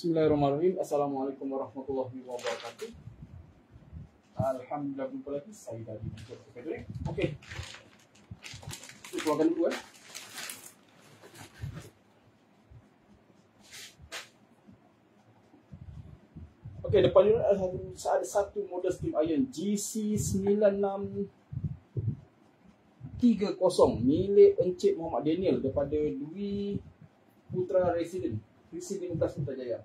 Bismillahirrahmanirrahim. Assalamualaikum warahmatullahi wabarakatuh. Alhamdulillah jumpa lagi. Saya dari Frederick. Okey. Kita keluarkan dulu Okey, depan ni ada satu model steam iron GC9630 milik Encik Muhammad Daniel daripada Dwi Putra Resident. Visi 15 Putrajaya.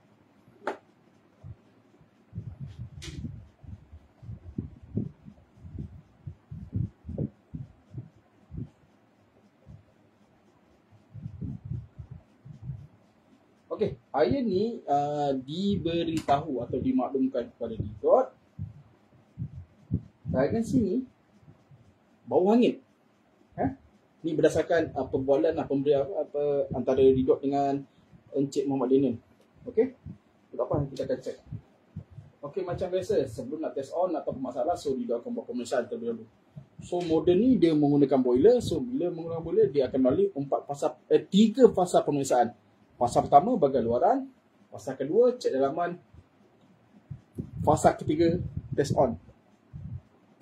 Okey, iron ni diberitahu atau dimaklumkan kepada Didot bahagian sini bau hangit. Ni berdasarkan perbualan pemberian antara Didot dengan Encik Muhammad Daniel. Okey. Tak apa, kita akan cek. Okey, macam biasa sebelum nak test on atau masalah, so Didot akan buat pemeriksaan terlebih dahulu. So model ni dia menggunakan boiler. So bila menggunakan boiler dia akan melalui 3 fasa pemeriksaan. Fasa pertama bahagian luaran, fasa kedua cek dalaman, fasa ketiga test on.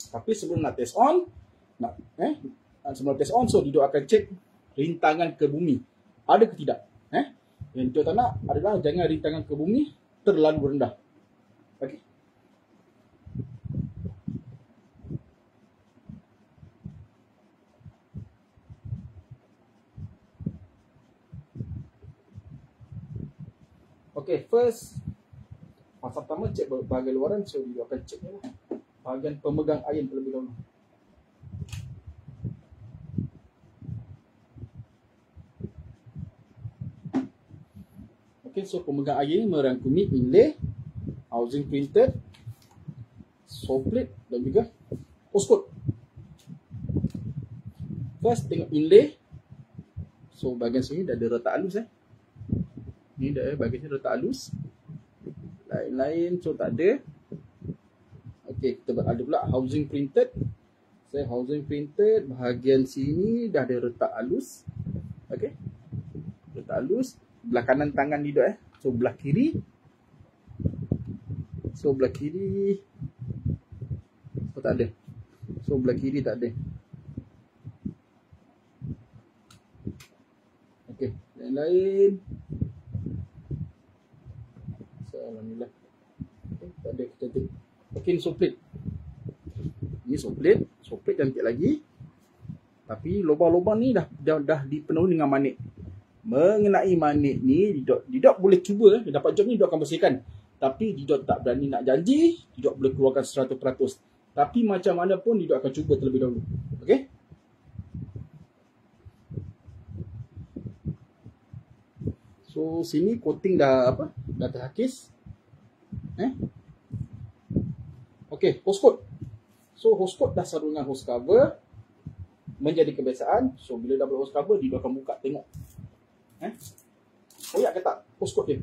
Tapi sebelum nak test on, sebelum test on, so Didot akan cek rintangan ke bumi ada ke tidak. Yang Didot tak nak adalah jangan rintangan ke bumi terlalu rendah. Okey. Okey, first fasa pertama cek bahagian luaran, so Didot akan cek ni lah. Bahagian pemegang iron terlebih dahulu. Okey, so pemegang iron merangkumi inlay, housing printed, saw plate dan juga postcode. First tengok inlay. So bahagian sini dah ada retak halus Ni dah bahagian sini retak halus. Lain-lain so tak ada. Okey, kita ada pula housing printed. So housing printed bahagian sini dah ada retak halus. Okey. Retak halus belah kanan tangan Didot So belah kiri. So belah kiri tak ada. So belah kiri tak ada. Okey, yang lain. So alhamdulillah. Okay, tak ada cantik. Okey, ni saw plate. Ni saw plate cantik lagi. Tapi lubang-lubang ni dah dipenuhi dengan manik. Mengenai manik ni Didot boleh cuba dapat job ni Didot akan bersihkan. Tapi Didot tak berani nak janji Didot boleh keluarkan 100%. Tapi macam mana pun Didot akan cuba terlebih dahulu. Okey. So sini coating dah terhakis. Okey, hose code. So hose code dah sarung dengan hose cover. Menjadi kebiasaan. So bila dah buat hose cover Didot akan buka tengok. Koyak ke tak hose code dia?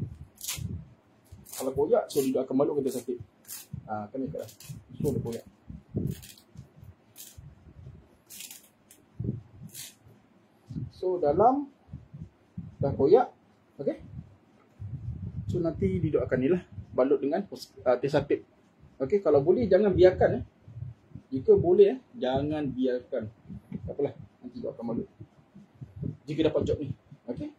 Kalau koyak, so Didot akan baluk ke dia sakit. Kena ikat lah. So dia koyak. So dalam dah koyak. Okey. So nanti Didot akan ni lah balut dengan tesa tape. Okey, kalau boleh jangan biarkan Jika boleh jangan biarkan. Tak apalah, nanti Didot akan balut jika dapat job ni. Okey.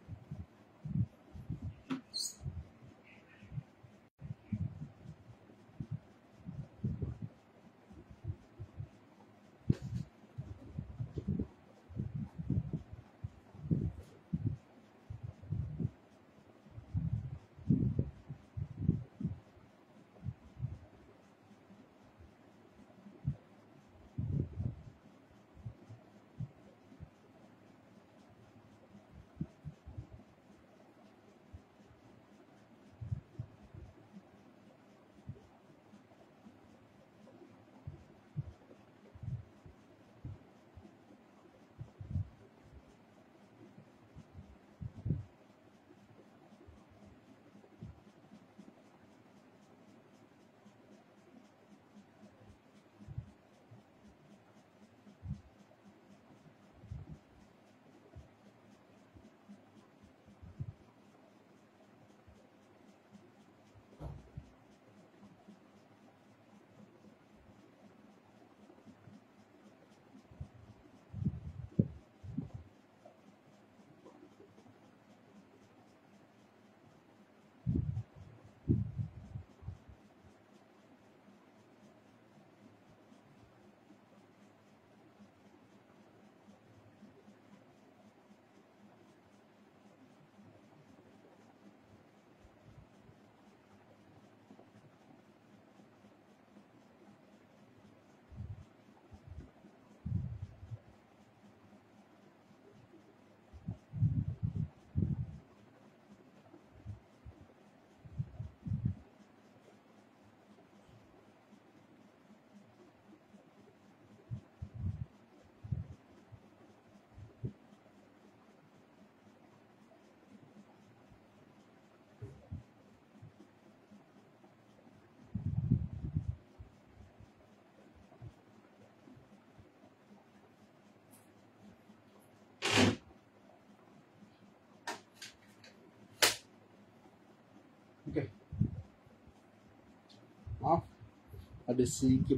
Ada sedikit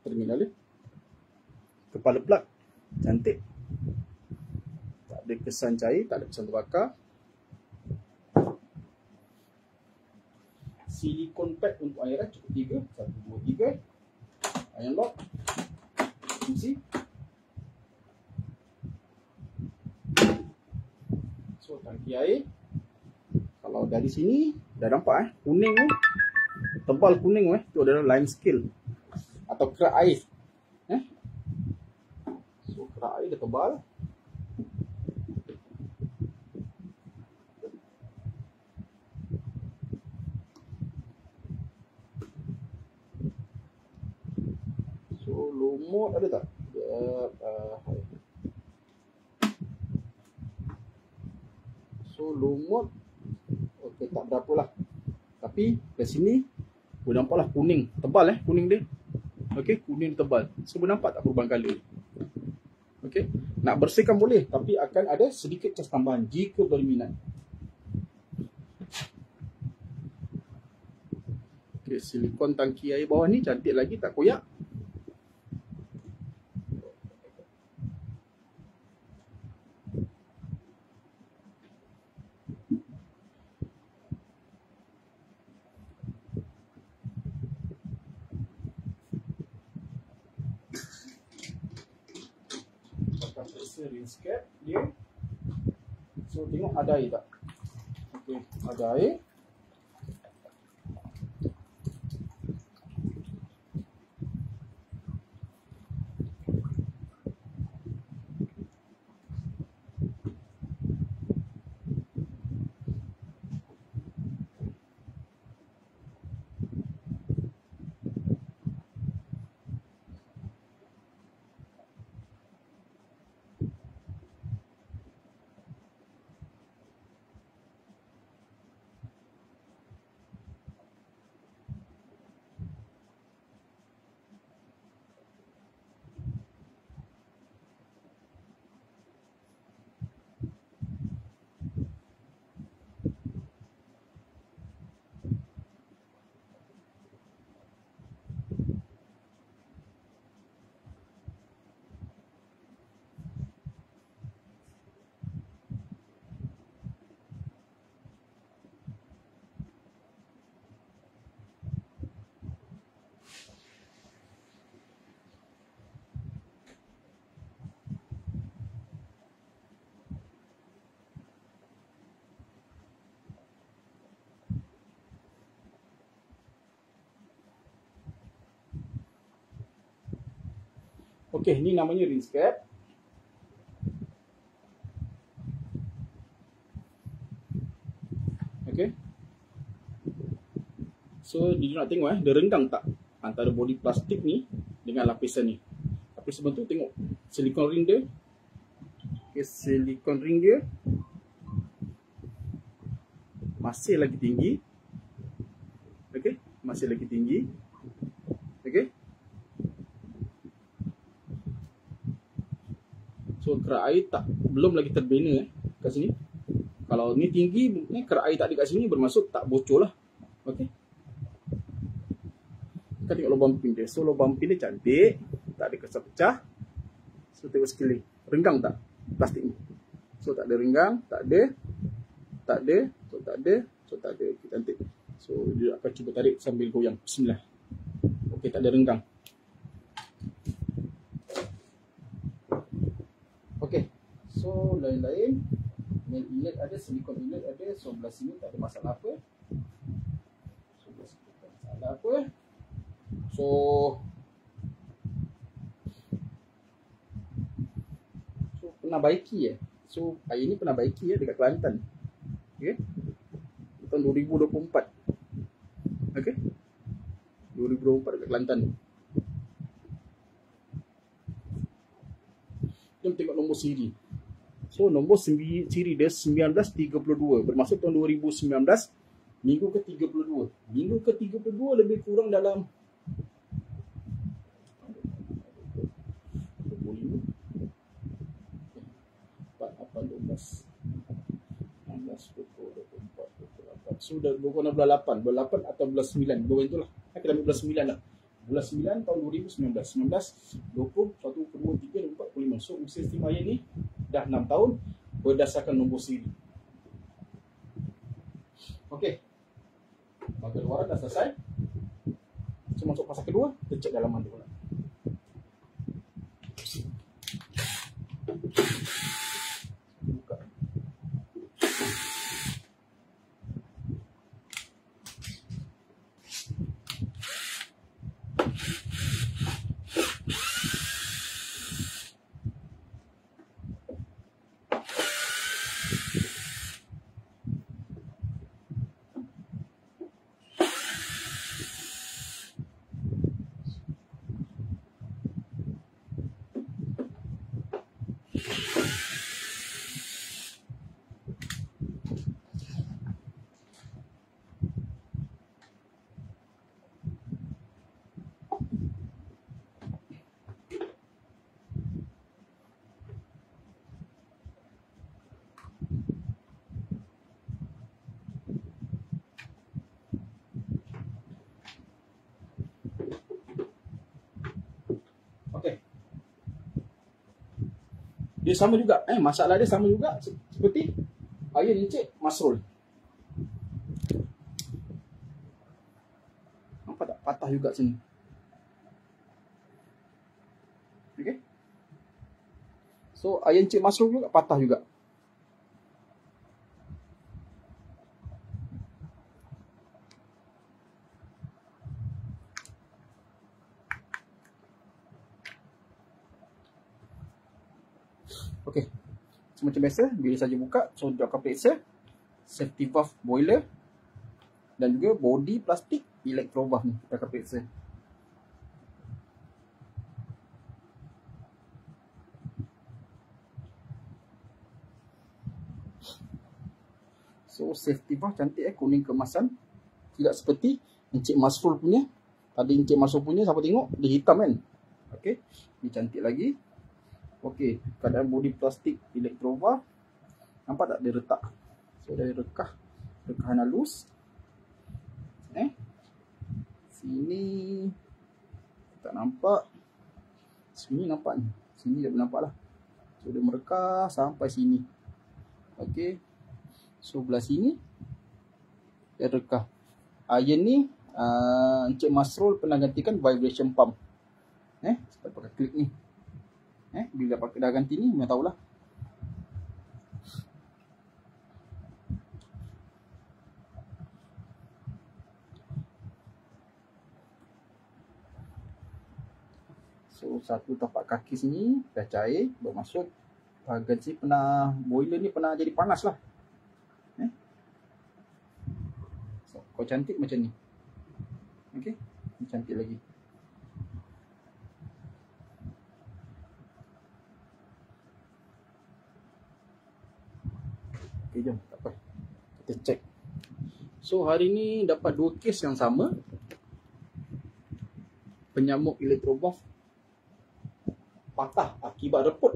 terminal dia. Kepala plug cantik. Tak ada kesan cair, tak ada kesan terbakar. Silikon pad untuk airan cukup 3. 1, 2, 3. Iron lock. Kunci. So tangki air. Kalau dari sini dah nampak kuning tu. Tebal kuning tu adalah lime scale atau kerak air. So kerak air dah tebal. So lumut ada tak? So lumut okey, tak berapa lah. Tapi dari sini boleh nampak lah kuning. Tebal kuning dia. Okey, kuning tebal. So boleh nampak tak perubahan color. Okey, nak bersihkan boleh, tapi akan ada sedikit cas tambahan jika berminat. Okey, silikon tangki air bawah ni cantik lagi, tak koyak. Rinse cap dia. So tengok ada air tak? Okey, ada air. Okey, ni namanya rinse cap. Okey. So, dia nak tengok dia renggang tak antara bodi plastik ni dengan lapisan ni. Tapi sebelum tu tengok silikon ring dia. Okey, silikon ring dia masih lagi tinggi. Okey, masih lagi tinggi. Okey. So kerak air belum lagi terbina kat sini. Kalau ni tinggi, kerak air tak ada kat sini, bermaksud tak bocor lah. Okey. Kita tengok lubang pin dia. So lubang pin dia cantik, tak ada kesan pecah. So tengok sekeliling, renggang tak plastik ni? So tak ada renggang, tak ada, so tak ada, so tak ada. Okay, cantik. So dia akan cuba tarik sambil goyang. Bismillah. Okey, tak ada renggang. Okey, so lain-lain main inlet ada, silikon inlet ada. So belah sini tak ada masalah apa. So belah sini tak ada masalah apa. So pernah baiki So air ni pernah baiki dekat Kelantan. Okey. Tahun 2024. Okey. 2024 dekat Kelantan. Jom tengok nombor siri. So nombor siri dia 1932. Bermaksud tahun 2019 minggu ke-32. Minggu ke-32 lebih kurang dalam 25 4, 8, 12 16, 20, 24, 28. So dah bulan bulan 8 atau bulan 9. Dua itulah. Kita ambil bulan 9 lah. Bulan 9 tahun 2019. 19, 20, 1, 2, 3, 4, 5. So usia Siti Maya ni dah 6 tahun berdasarkan nombor siri. Okey. Bahagian luaran dah selesai. So masuk fasa kedua, kita cek dalaman tu pula. Buka. Okey. Dia sama juga, masalah dia sama juga seperti ayah Encik Masrul. Nampak tak? Patah juga sini. Okey. So ayah Encik Masrul juga patah juga. Okey. So, macam biasa, bila saja buka, so dia akan periksa safety valve boiler dan juga body plastik electro valve ni kita akan periksa. So safety valve cantik kuning keemasan. Tidak seperti Encik Masrul punya. Tadi Encik Masrul punya siapa tengok dia hitam kan. Okey, ni cantik lagi. Okey, keadaan body plastik electro valve. Nampak tak dia retak? So dia rekahan halus. Sini tak nampak. Sini nampak ni. Sini dia nampak lah. So dia merekah sampai sini. Okey. So belah sini dia rekah. Iron ni Encik Masrul pernah gantikan vibration pump. Sebab pakai klik ni. Bila pakai dah ganti ni memang tahulah. So satu tapak kaki sini dah cair, bermaksud bahagian sini pernah, boiler ni pernah jadi panas lah. So, kau cantik macam ni. Okey, ni cantik lagi. Okey, jom, tak apa. Kita cek. So hari ni dapat 2 kes yang sama. Penyamuk electro valve patah akibat reput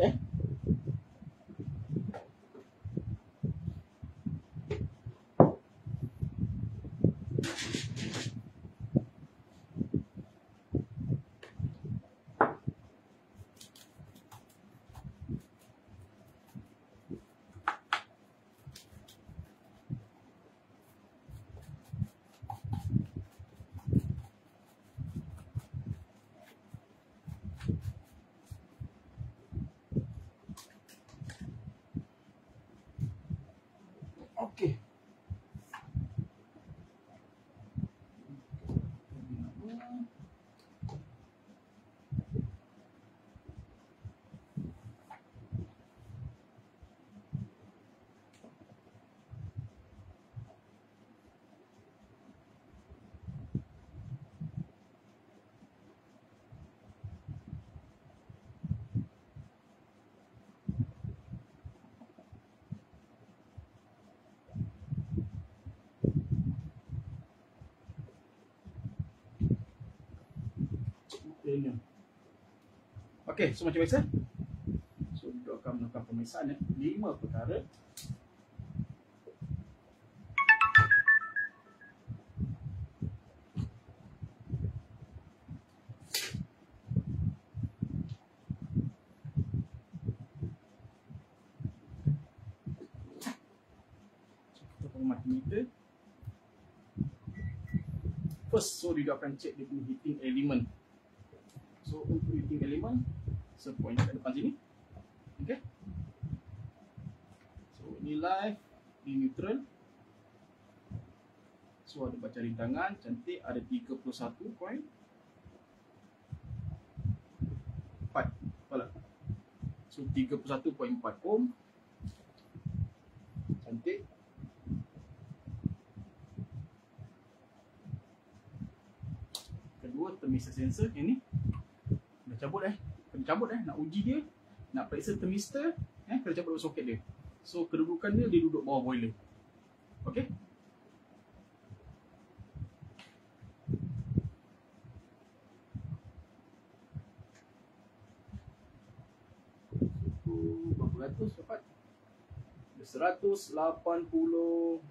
Okey. Okey, so macam biasa. So kita akan melakukan pemeriksaan 5 perkara. multimeter. First, so dia akan check dia punya heating element. So untuk heating element, point kat depan sini. Okay. So ini live, ini neutral. So ada baca rintangan, cantik, ada 31.4. Apalah. So 31.4 ohm. Cantik. Kedua, thermistor sensor ini dah cabut kena cabut nak uji dia, nak periksa thermistor kena cabut soket dia. So kedudukan dia duduk bawah boiler. Okey. Berapa ratus dapat? 181.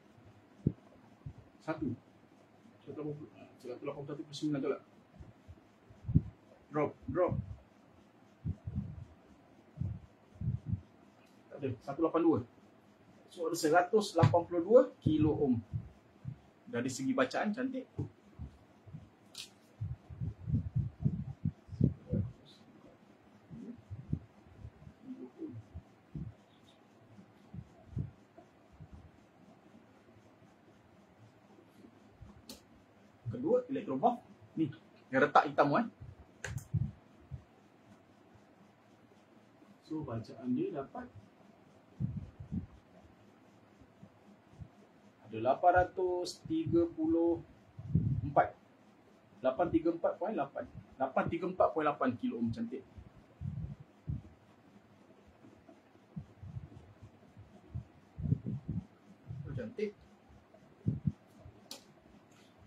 181.9 tu lah. Drop. Tak ada, 182. So ada 182 kilo ohm. Dari segi bacaan cantik. Kedua, elektrobuff ni yang retak hitam So bacaan dia dapat ada 834. 834.8. 834.8 kilo ohm, cantik. Cantik.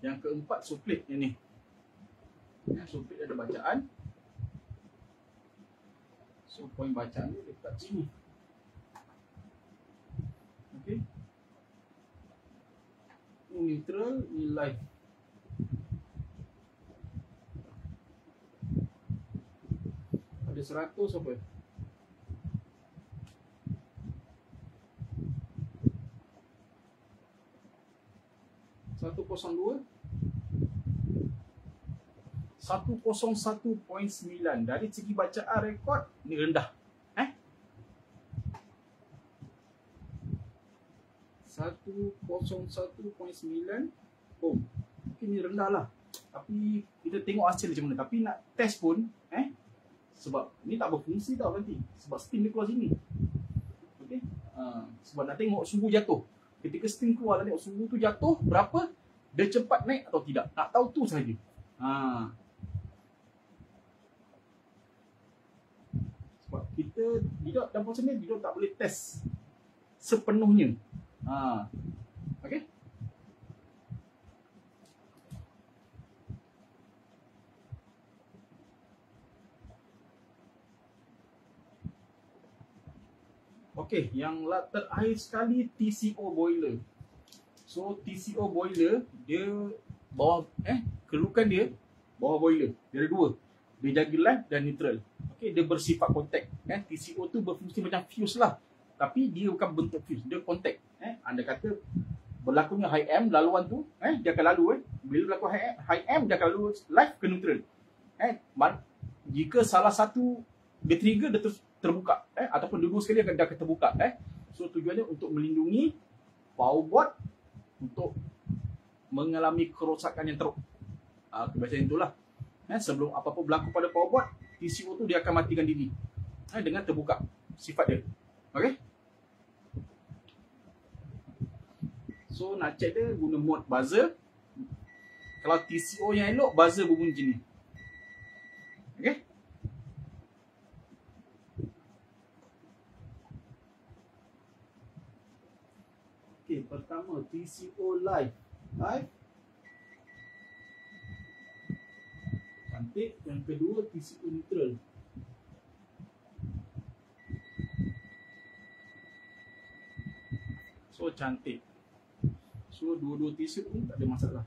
Yang keempat, suplit yang ni. Suplit ada bacaan. So point bacaan dia dekat sini. Okey. Ini neutral, ini live. Ada 100 apa? Satu 101.9. Dari segi bacaan rekod ni rendah. 101.9 ohm. Mungkin ni rendah lah. Tapi kita tengok hasil macam mana. Tapi nak test pun sebab ni tak berfungsi tau nanti. Sebab steam dia keluar sini. Okey. Sebab nak tengok suhu jatuh. Ketika steam keluar, tengok suhu tu jatuh berapa, dia cepat naik atau tidak. Nak tahu tu saja. Sebab kita tidak dalam proses ni, kita tak boleh test sepenuhnya. Okey. Okey, yang terakhir sekali TCO boiler. So TCO boiler dia bawah kedudukan dia bawah boiler. Dia ada dua. Dia jaga live dan neutral. Okey, dia bersifat kontak. TCO tu berfungsi macam fuse lah. Tapi dia bukan bentuk fuse, dia kontak. Anda kata berlakunya high M laluan tu, dia akan lalu bila berlaku high M dia akan lalu live ke neutral. Jika salah satu dia trigger, dia terbuka ataupun dua-dua sekali dia akan terbuka. So tujuannya untuk melindungi power board untuk mengalami kerosakan yang teruk. Kebiasaan itulah. Sebelum apa-apa berlaku pada power board, TCO tu dia akan matikan diri dengan terbuka sifat dia. Okey. So nak check dia guna mode buzzer. Kalau TCO yang elok, buzzer berbunyi macam ni. Okey. Okey, pertama TCO live. Cantik. Yang kedua TCO neutral. So cantik. So dua-dua TCO pun tak ada masalah.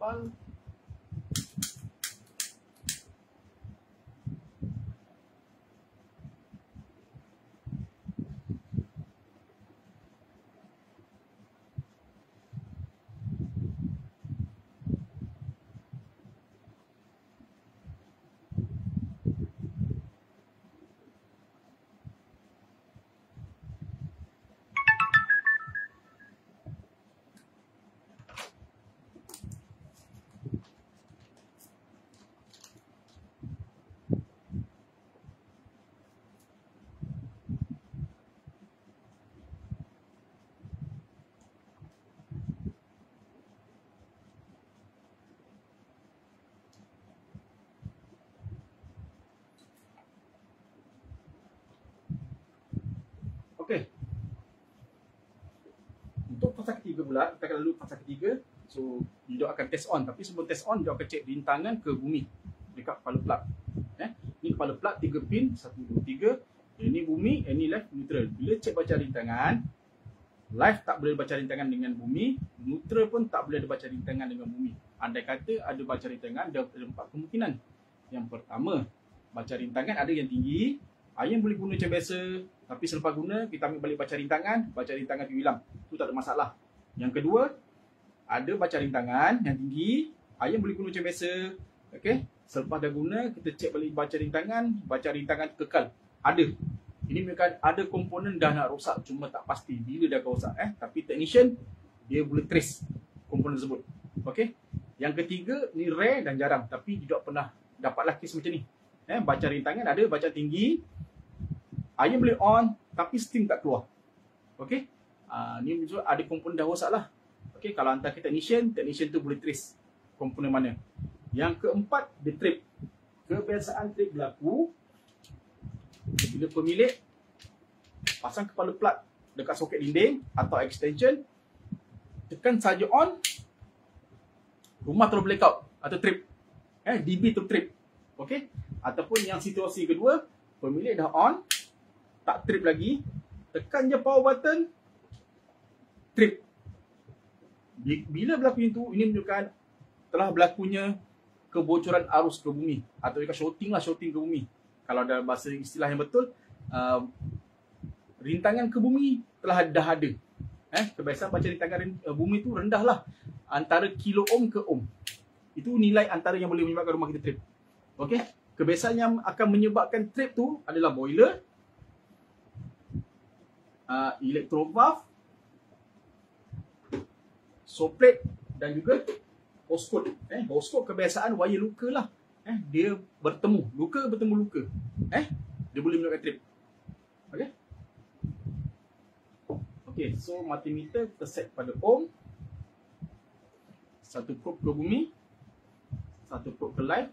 kapal. Okey. Untuk fasa ketiga pula, kita akan lalu fasa ketiga. So, dia akan test on. Tapi sebelum test on, dia akan cek rintangan ke bumi dekat kepala plug. Ni kepala plug 3 pin, 1, 2, 3. Ini bumi, ini left, neutral. Bila cek baca rintangan, live tak boleh baca rintangan dengan bumi, neutral pun tak boleh ada baca rintangan dengan bumi. Andai kata ada baca rintangan, ada 4 kemungkinan. Yang pertama, baca rintangan ada yang tinggi, iron boleh guna macam biasa, tapi selepas guna, kita ambil balik baca rintangan tu hilang. Tu tak ada masalah. Yang kedua, ada baca rintangan yang tinggi, iron boleh guna macam biasa. Okey, selepas dah guna, kita cek balik baca rintangan kekal. Ada. Ini menunjukkan ada komponen dah nak rosak, cuma tak pasti bila dah akan rosak. Tapi technician, dia boleh trace komponen tersebut. Okey. Yang ketiga, ni rare dan jarang, tapi tidak pernah dapatlah kes macam ni. Baca rintangan ada, baca tinggi, iron boleh on, tapi steam tak keluar. Okey. Ni maksud ada komponen dah rosak lah. Okey, kalau hantar ke technician tu boleh trace komponen mana. Yang keempat, dia trip. Kebiasaan trip berlaku bila pemilik pasang kepala plug dekat soket dinding atau extension, tekan saja on, rumah terus blackout atau trip. DB tu trip. Okey? Ataupun yang situasi kedua, pemilik dah on, tak trip lagi, tekan je power button, trip. Bila berlaku itu, ini menunjukkan telah berlakunya kebocoran arus ke bumi atau juga shorting ke bumi. Kalau dalam bahasa istilah yang betul, rintangan ke bumi dah ada. Kebiasaan baca rintangan bumi itu rendah lah, antara kilo ohm ke ohm. Itu nilai antara yang boleh menyebabkan rumah kita trip. Okey, kebiasaan yang akan menyebabkan trip tu adalah boiler, electro valve, soplet dan juga hose code. Hose code kebiasaan wire luka lah. Dia bertemu luka. Dia boleh menyebabkan trip. Okey. Okey, so multimeter kita set pada ohm. Satu probe ke bumi, satu probe ke live.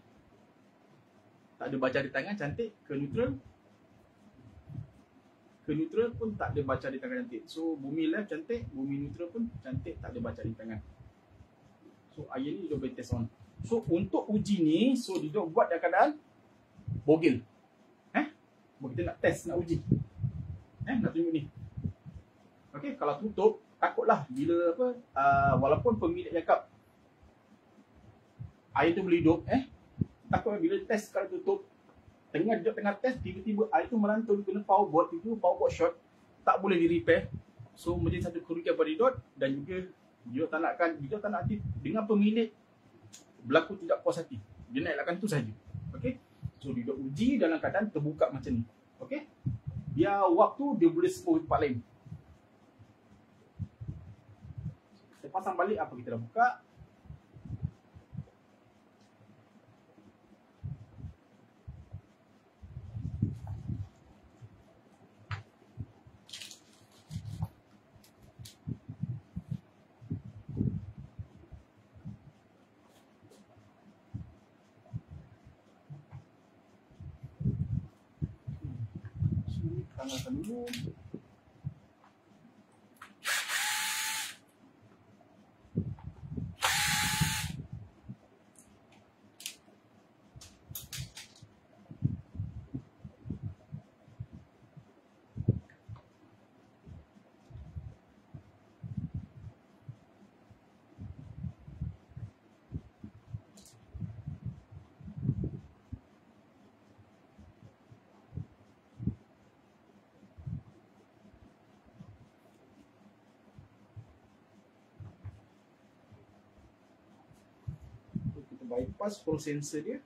Tak ada baca rintangan, cantik. Ke neutral pun tak ada baca rintangan, cantik. So bumi live cantik, bumi neutral pun cantik, tak ada baca rintangan. So iron ni dia boleh test on. So untuk uji ni, so dia buat dalam keadaan bogel. Kita nak test, nak uji. Nak tunjuk ni. Okey, kalau tutup, takutlah bila walaupun pemilik cakap air tu boleh hidup, takut bila test kalau tutup, tengah test, tiba-tiba air tu melantur kena power board, tiba-tiba power board short, tak boleh di repair. So menjadi satu kerugian pada Didot, dan juga Didot tak nak aktif dengan pemilik berlaku tidak puas hati. Dia nak elakkan tu saja. Okey. So Didot uji dalam keadaan terbuka macam ni. Okey. Biar waktu dia boleh spoil tempat lain. Kita pasang balik apa kita dah buka. Tangan dulu. bypass hall sensor dia.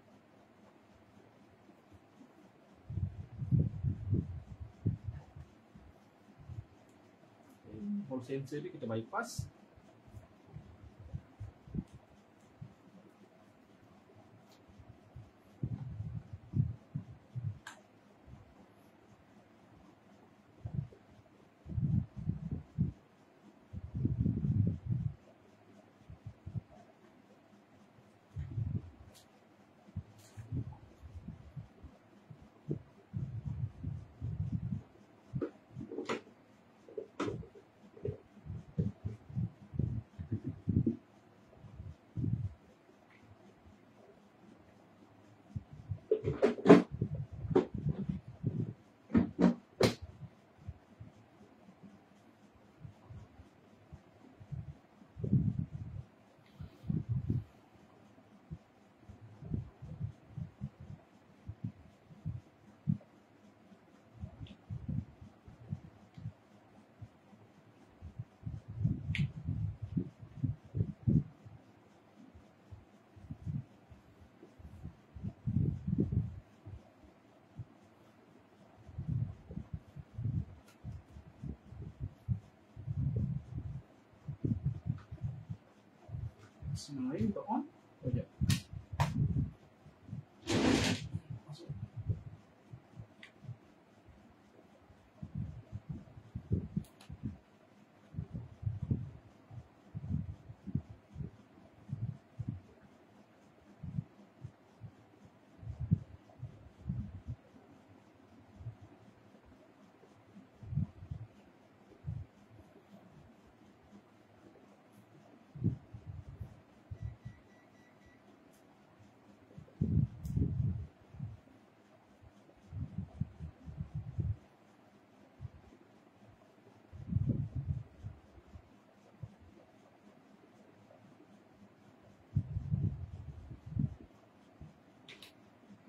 Hall sensor dia kita bypass. Signal lain untuk on. Oh ya. Masuk.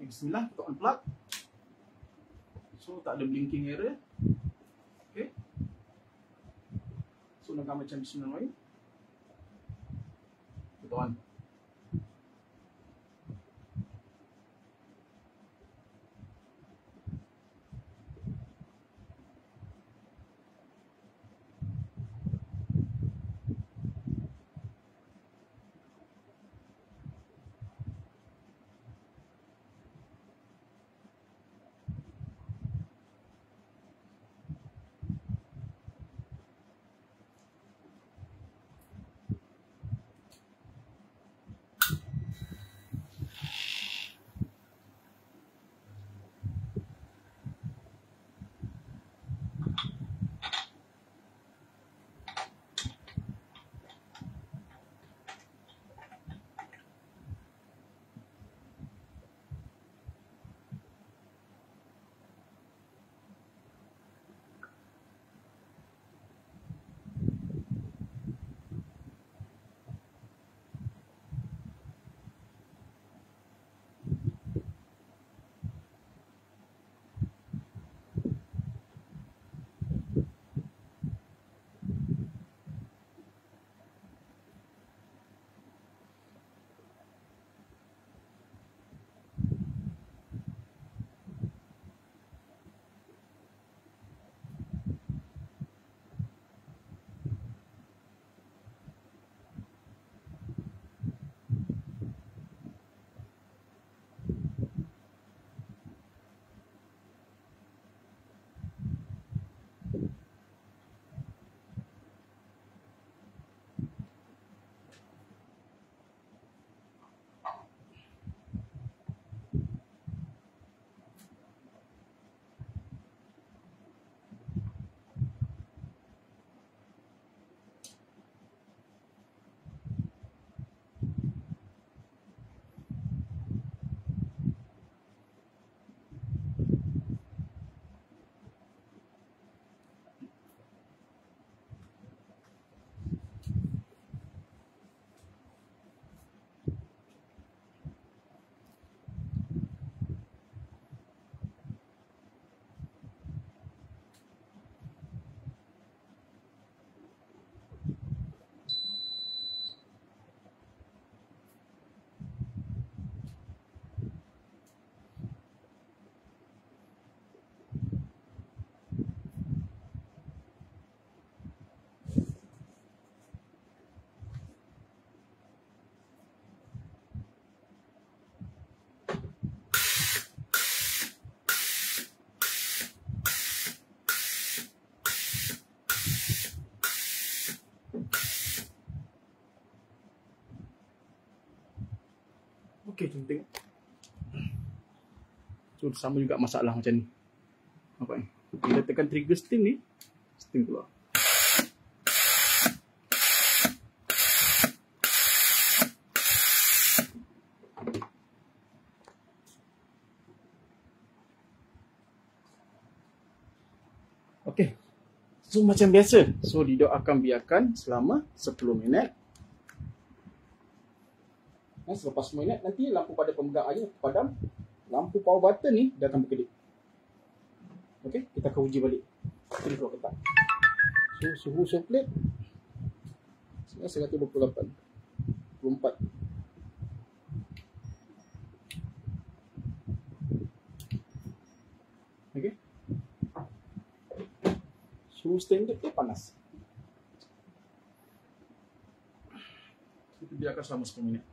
Bismillah, kita unplug. So tak ada blinking error. Okay. So nak macam bismillah lain. Kita on. Okey, kita tengok. So sama juga masalah macam ni. Nampak ni? Bila tekan trigger steam ni, steam keluar. Okey. So macam biasa. So Didot akan biarkan selama 10 minit. Selepas 10 minit nanti lampu pada pemegang air padam. Lampu power button ni dia akan berkedip. Okey, kita akan uji balik. Ini keluar ketak. So suhu soklet 128. 24. Okey. Suhu standard dia panas. Kita biarkan selama 10 minit.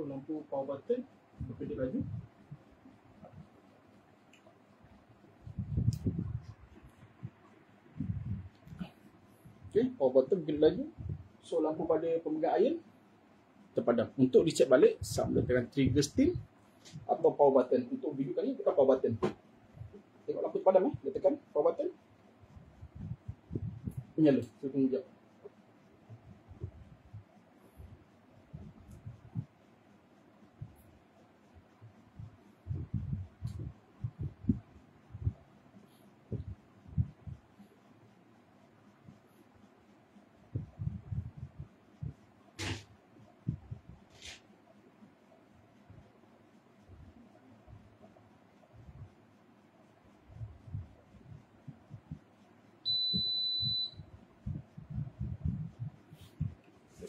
So lampu power button berpindah laju. Okay, power button berpindah laju. So lampu pada pemegang iron terpadam. Untuk reset balik, sama tekan trigger steam atau power button. Untuk video kali ni tekan power button. Tengok lampu terpadam dia tekan power button. Menyala. So tunggu sekejap.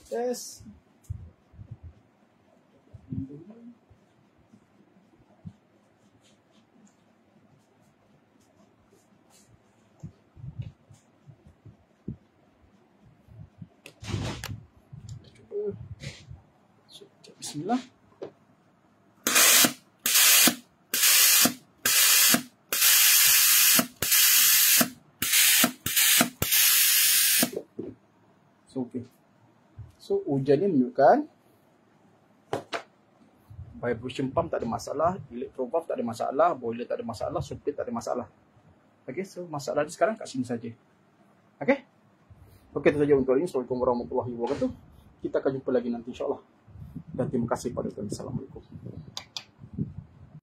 Test. Bismillah. So okay. So ujian ni menunjukkan vibration pump tak ada masalah, electro valve tak ada masalah, boiler tak ada masalah, soket tak ada masalah. Okay, so masalah ni sekarang kat sini saja. Okay. Okay, itu saja untuk hari ini. Assalamualaikum warahmatullahi wabarakatuh. Kita akan jumpa lagi nanti insyaAllah. Dan terima kasih pada tuan. Assalamualaikum.